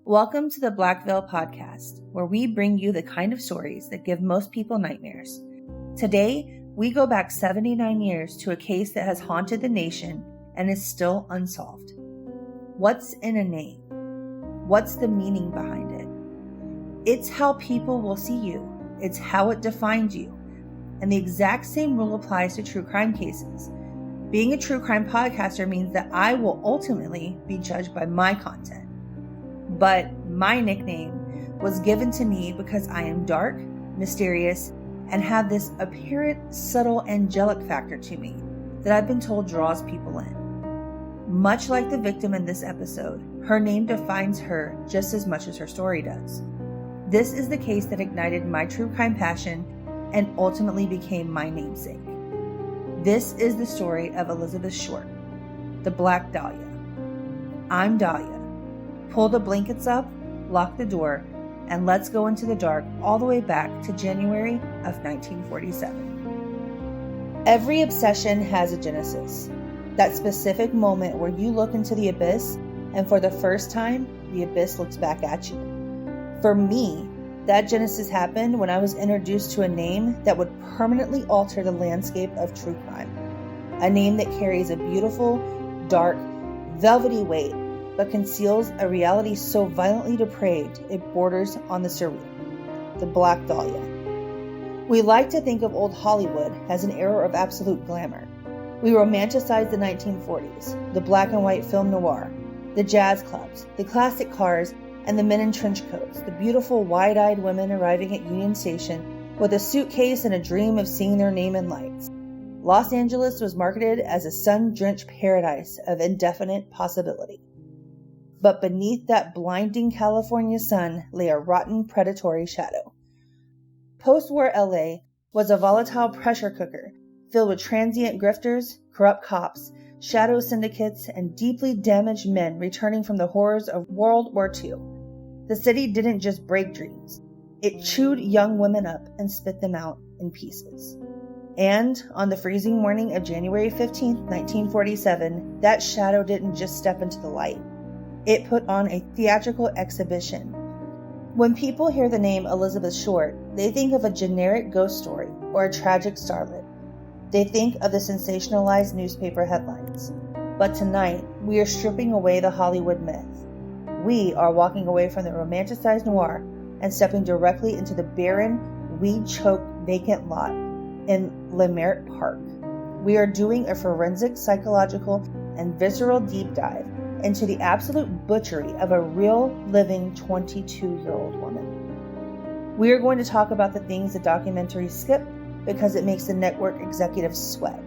Welcome to the Black Veil Podcast, where we bring you the kind of stories that give most people nightmares. Today, we go back 79 years to a case that has haunted the nation and is still unsolved. What's in a name? What's the meaning behind it? It's how people will see you. It's how it defines you. And the exact same rule applies to true crime cases. Being a true crime podcaster means that I will ultimately be judged by my content. But my nickname was given to me because I am dark, mysterious, and have this apparent, subtle, angelic factor to me that I've been told draws people in. Much like the victim in this episode, her name defines her just as much as her story does. This is the case that ignited my true crime passion and ultimately became my namesake. This is the story of Elizabeth Short, the Black Dahlia. I'm Dahlia. Pull the blankets up, lock the door, and let's go into the dark all the way back to January of 1947. Every obsession has a genesis, that specific moment where you look into the abyss and for the first time, the abyss looks back at you. For me, that genesis happened when I was introduced to a name that would permanently alter the landscape of true crime. A name that carries a beautiful, dark, velvety weight, but conceals a reality so violently depraved it borders on the surreal. The Black Dahlia. We like to think of old Hollywood as an era of absolute glamour. We romanticize the 1940s, the black and white film noir, the jazz clubs, the classic cars, and the men in trench coats, the beautiful wide-eyed women arriving at Union Station with a suitcase and a dream of seeing their name in lights. Los Angeles was marketed as a sun-drenched paradise of indefinite possibility. But beneath that blinding California sun lay a rotten, predatory shadow. Post-war LA was a volatile pressure cooker filled with transient grifters, corrupt cops, shadow syndicates, and deeply damaged men returning from the horrors of World War II. The city didn't just break dreams. It chewed young women up and spit them out in pieces. And on the freezing morning of January 15, 1947, that shadow didn't just step into the light. It put on a theatrical exhibition. When people hear the name Elizabeth Short, they think of a generic ghost story or a tragic starlet. They think of the sensationalized newspaper headlines. But tonight, we are stripping away the Hollywood myth. We are walking away from the romanticized noir and stepping directly into the barren, weed-choked, vacant lot in Leimert Park. We are doing a forensic, psychological, and visceral deep dive into the absolute butchery of a real, living 22-year-old woman. We are going to talk about the things the documentaries skip because it makes the network executives sweat.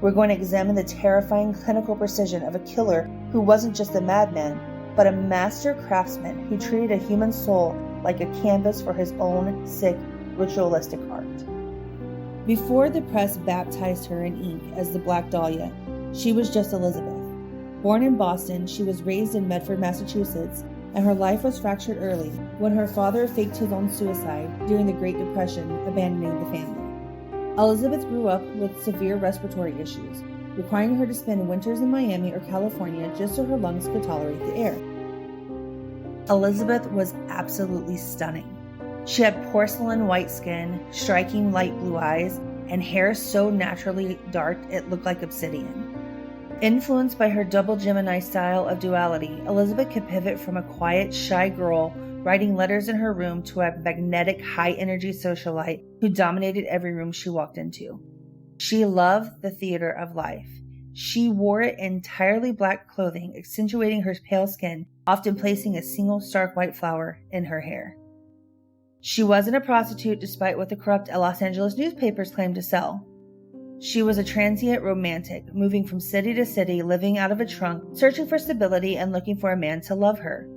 We're going to examine the terrifying clinical precision of a killer who wasn't just a madman, but a master craftsman who treated a human soul like a canvas for his own sick, ritualistic art. Before the press baptized her in ink as the Black Dahlia, she was just Elizabeth. Born in Boston, she was raised in Medford, Massachusetts, and her life was fractured early when her father faked his own suicide during the Great Depression, abandoning the family. Elizabeth grew up with severe respiratory issues, requiring her to spend winters in Miami or California just so her lungs could tolerate the air. Elizabeth was absolutely stunning. She had porcelain white skin, striking light blue eyes, and hair so naturally dark it looked like obsidian. Influenced by her double Gemini style of duality, Elizabeth could pivot from a quiet, shy girl writing letters in her room to a magnetic, high-energy socialite who dominated every room she walked into. She loved the theater of life. She wore it in entirely black clothing, accentuating her pale skin, often placing a single stark white flower in her hair. She wasn't a prostitute despite what the corrupt Los Angeles newspapers claimed to sell. She was a transient romantic, moving from city to city, living out of a trunk, searching for stability and looking for a man to love her.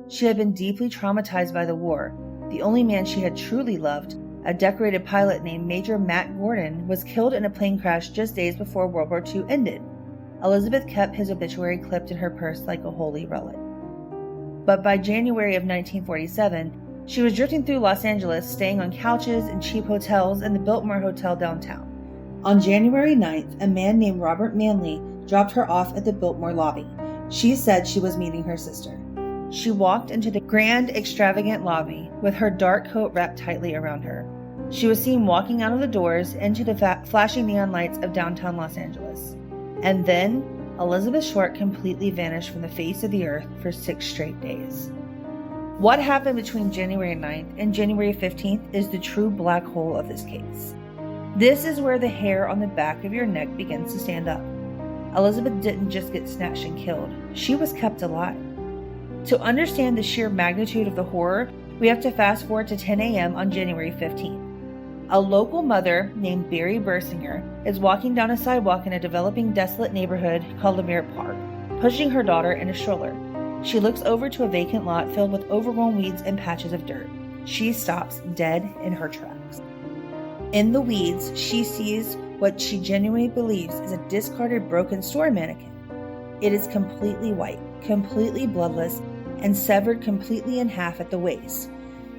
She had been deeply traumatized by the war. The only man she had truly loved, a decorated pilot named Major Matt Gordon, was killed in a plane crash just days before World War II ended. Elizabeth kept his obituary clipped in her purse like a holy relic. But by January of 1947, she was drifting through Los Angeles, staying on couches in cheap hotels in the Biltmore Hotel downtown. On January 9th, a man named Robert Manley dropped her off at the Biltmore lobby. She said she was meeting her sister. She walked into the grand, extravagant lobby with her dark coat wrapped tightly around her. She was seen walking out of the doors into the flashing neon lights of downtown Los Angeles. And then, Elizabeth Short completely vanished from the face of the earth for 6 straight days. What happened between January 9th and January 15th is the true black hole of this case. This is where the hair on the back of your neck begins to stand up. Elizabeth didn't just get snatched and killed, she was kept alive. To understand the sheer magnitude of the horror, we have to fast forward to 10 a.m. on January 15th. A local mother named Barry Bersinger is walking down a sidewalk in a developing desolate neighborhood called Leimert Park, pushing her daughter in a stroller. She looks over to a vacant lot filled with overgrown weeds and patches of dirt. She stops dead in her tracks. In the weeds, she sees what she genuinely believes is a discarded broken store mannequin. It is completely white, completely bloodless, and severed completely in half at the waist.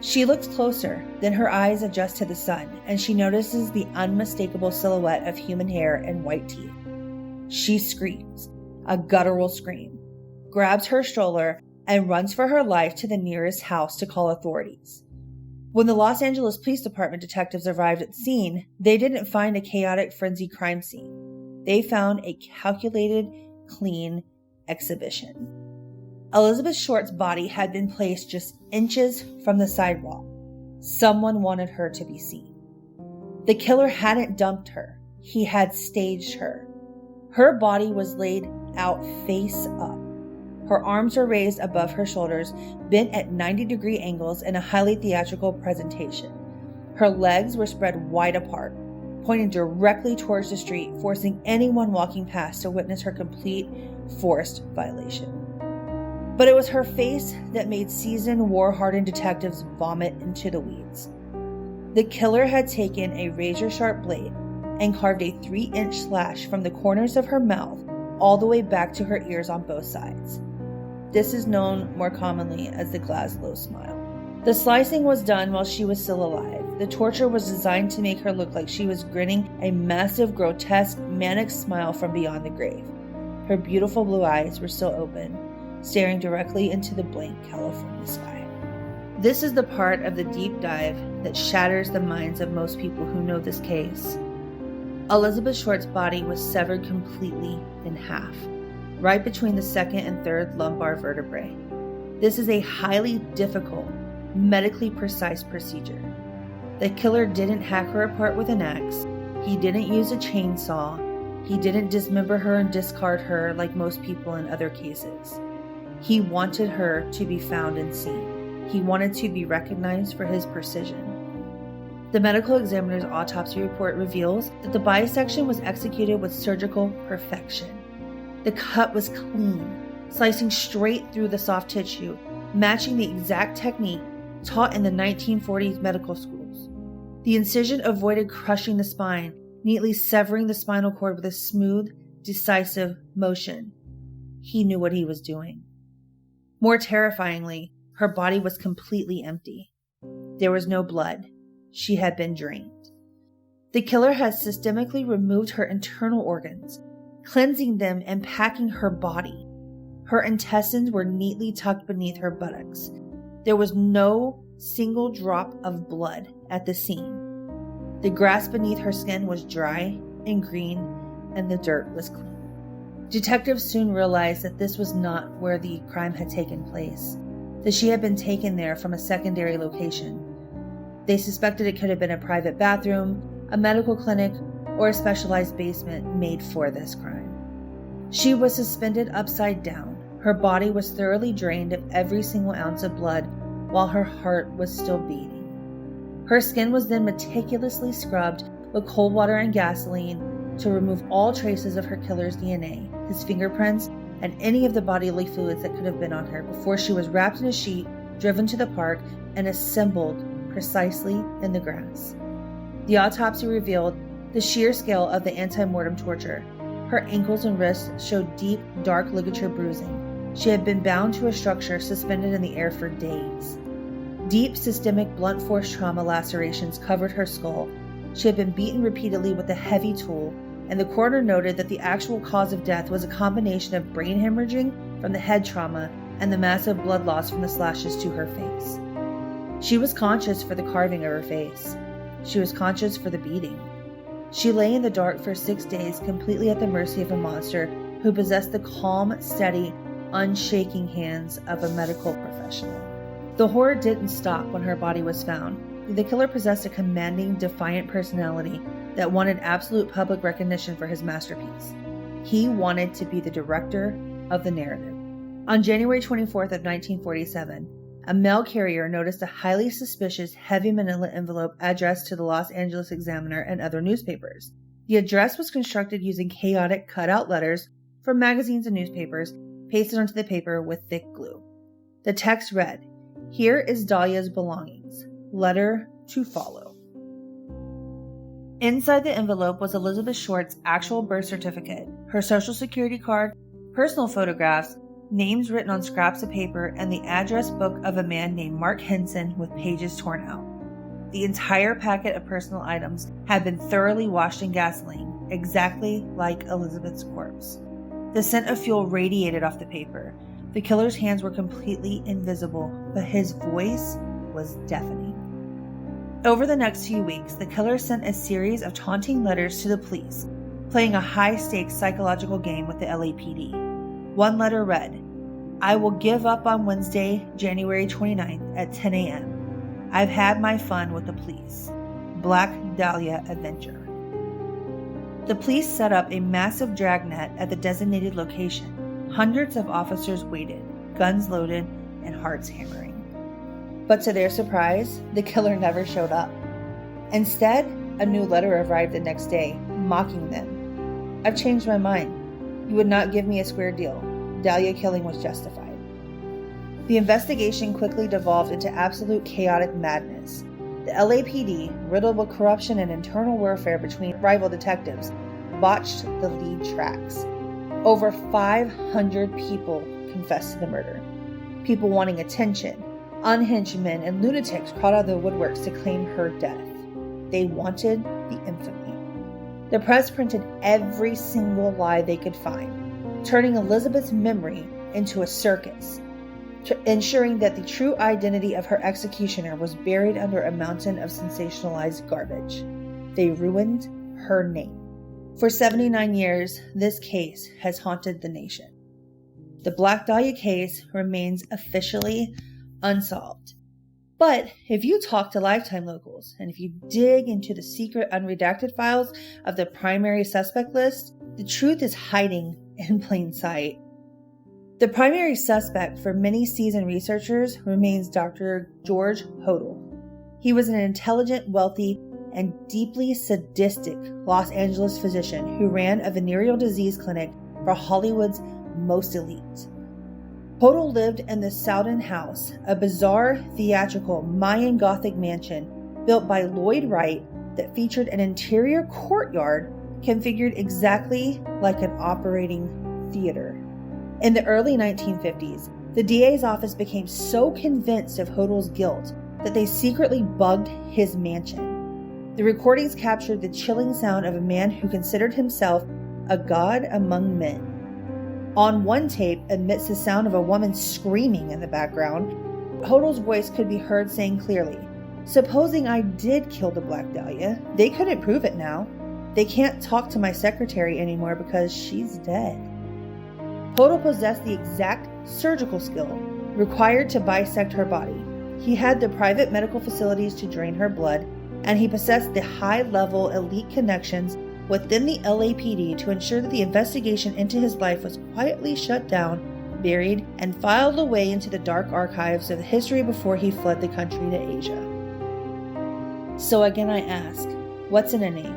She looks closer, then her eyes adjust to the sun, and she notices the unmistakable silhouette of human hair and white teeth. She screams, a guttural scream, grabs her stroller, and runs for her life to the nearest house to call authorities. When the Los Angeles Police Department detectives arrived at the scene, they didn't find a chaotic, frenzied crime scene. They found a calculated, clean exhibition. Elizabeth Short's body had been placed just inches from the sidewalk. Someone wanted her to be seen. The killer hadn't dumped her. He had staged her. Her body was laid out face up. Her arms were raised above her shoulders, bent at 90-degree angles in a highly theatrical presentation. Her legs were spread wide apart, pointing directly towards the street, forcing anyone walking past to witness her complete, forced violation. But it was her face that made seasoned, war-hardened detectives vomit into the weeds. The killer had taken a razor-sharp blade and carved a 3-inch slash from the corners of her mouth all the way back to her ears on both sides. This is known more commonly as the Glasgow smile. The slicing was done while she was still alive. The torture was designed to make her look like she was grinning a massive, grotesque, manic smile from beyond the grave. Her beautiful blue eyes were still open, staring directly into the blank California sky. This is the part of the deep dive that shatters the minds of most people who know this case. Elizabeth Short's body was severed completely in half, right between the second and third lumbar vertebrae. This is a highly difficult, medically precise procedure. The killer didn't hack her apart with an axe. He didn't use a chainsaw. He didn't dismember her and discard her like most people in other cases. He wanted her to be found and seen. He wanted to be recognized for his precision. The medical examiner's autopsy report reveals that the bisection was executed with surgical perfection. The cut was clean, slicing straight through the soft tissue, matching the exact technique taught in the 1940s medical schools. The incision avoided crushing the spine, neatly severing the spinal cord with a smooth, decisive motion. He knew what he was doing. More terrifyingly, her body was completely empty. There was no blood. She had been drained. The killer had systemically removed her internal organs, cleansing them and packing her body. Her intestines were neatly tucked beneath her buttocks. There was no single drop of blood at the scene. The grass beneath her skin was dry and green, and the dirt was clean. Detectives soon realized that this was not where the crime had taken place, that she had been taken there from a secondary location. They suspected it could have been a private bathroom, a medical clinic, or a specialized basement made for this crime. She was suspended upside down. Her body was thoroughly drained of every single ounce of blood while her heart was still beating. Her skin was then meticulously scrubbed with cold water and gasoline to remove all traces of her killer's DNA, his fingerprints, and any of the bodily fluids that could have been on her before she was wrapped in a sheet, driven to the park, and assembled precisely in the grass. The autopsy revealed the sheer scale of the anti-mortem torture. Her ankles and wrists showed deep, dark ligature bruising. She had been bound to a structure suspended in the air for days. Deep systemic blunt force trauma lacerations covered her skull. She had been beaten repeatedly with a heavy tool, and the coroner noted that the actual cause of death was a combination of brain hemorrhaging from the head trauma and the massive blood loss from the slashes to her face. She was conscious for the carving of her face. She was conscious for the beating. She lay in the dark for 6 days, completely at the mercy of a monster who possessed the calm, steady, unshaking hands of a medical professional. The horror didn't stop when her body was found. The killer possessed a commanding, defiant personality that wanted absolute public recognition for his masterpiece. He wanted to be the director of the narrative. On January 24th of 1947, a mail carrier noticed a highly suspicious, heavy manila envelope addressed to the Los Angeles Examiner and other newspapers. The address was constructed using chaotic cutout letters from magazines and newspapers, pasted onto the paper with thick glue. The text read, "Here is Dahlia's belongings. Letter to follow." Inside the envelope was Elizabeth Short's actual birth certificate, her social security card, personal photographs, names written on scraps of paper, and the address book of a man named Mark Henson with pages torn out. The entire packet of personal items had been thoroughly washed in gasoline, exactly like Elizabeth's corpse. The scent of fuel radiated off the paper. The killer's hands were completely invisible, but his voice was deafening. Over the next few weeks, the killer sent a series of taunting letters to the police, playing a high-stakes psychological game with the LAPD. One letter read, "I will give up on Wednesday, January 29th at 10 a.m. I've had my fun with the police. Black Dahlia Adventure." The police set up a massive dragnet at the designated location. Hundreds of officers waited, guns loaded, and hearts hammering. But to their surprise, the killer never showed up. Instead, a new letter arrived the next day, mocking them. "I've changed my mind. You would not give me a square deal. Dahlia killing was justified." The investigation quickly devolved into absolute chaotic madness. The LAPD, riddled with corruption and internal warfare between rival detectives, botched the lead tracks. Over 500 people confessed to the murder. People wanting attention, unhinged men, and lunatics crawled out of the woodworks to claim her death. They wanted the infamy. The press printed every single lie they could find, turning Elizabeth's memory into a circus, ensuring that the true identity of her executioner was buried under a mountain of sensationalized garbage. They ruined her name. For 79 years, this case has haunted the nation. The Black Dahlia case remains officially unsolved. But if you talk to Lifetime locals, and if you dig into the secret unredacted files of the primary suspect list, the truth is hiding in plain sight. The primary suspect for many seasoned researchers remains Dr. George Hodel. He was an intelligent, wealthy, and deeply sadistic Los Angeles physician who ran a venereal disease clinic for Hollywood's most elite. Hodel lived in the Sowden House, a bizarre, theatrical Mayan Gothic mansion built by Lloyd Wright that featured an interior courtyard configured exactly like an operating theater. In the early 1950s, the DA's office became so convinced of Hodel's guilt that they secretly bugged his mansion. The recordings captured the chilling sound of a man who considered himself a god among men. On one tape, amidst the sound of a woman screaming in the background, Hodel's voice could be heard saying clearly, "Supposing I did kill the Black Dahlia, they couldn't prove it now. They can't talk to my secretary anymore because she's dead." Hodel possessed the exact surgical skill required to bisect her body. He had the private medical facilities to drain her blood, and he possessed the high-level elite connections within the LAPD to ensure that the investigation into his life was quietly shut down, buried, and filed away into the dark archives of history before he fled the country to Asia. So again I ask, what's in a name?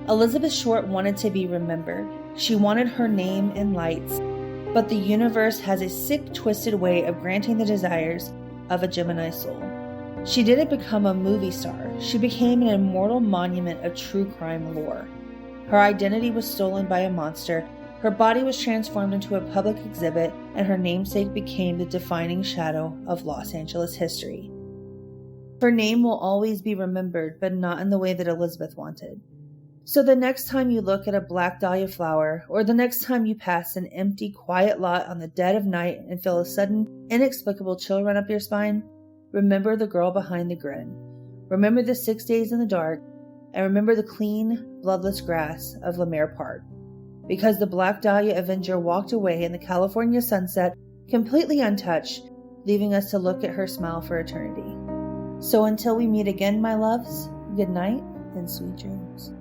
Elizabeth Short wanted to be remembered. She wanted her name in lights, but the universe has a sick, twisted way of granting the desires of a Gemini soul. She didn't become a movie star. She became an immortal monument of true crime lore. Her identity was stolen by a monster, her body was transformed into a public exhibit, and her namesake became the defining shadow of Los Angeles history. Her name will always be remembered, but not in the way that Elizabeth wanted. So the next time you look at a black dahlia flower, or the next time you pass an empty, quiet lot on the dead of night and feel a sudden, inexplicable chill run up your spine, remember the girl behind the grin. Remember the 6 days in the dark, and remember the clean, bloodless grass of Lemare Park. Because the Black Dahlia Avenger walked away in the California sunset completely untouched, leaving us to look at her smile for eternity. So until we meet again, my loves, good night and sweet dreams.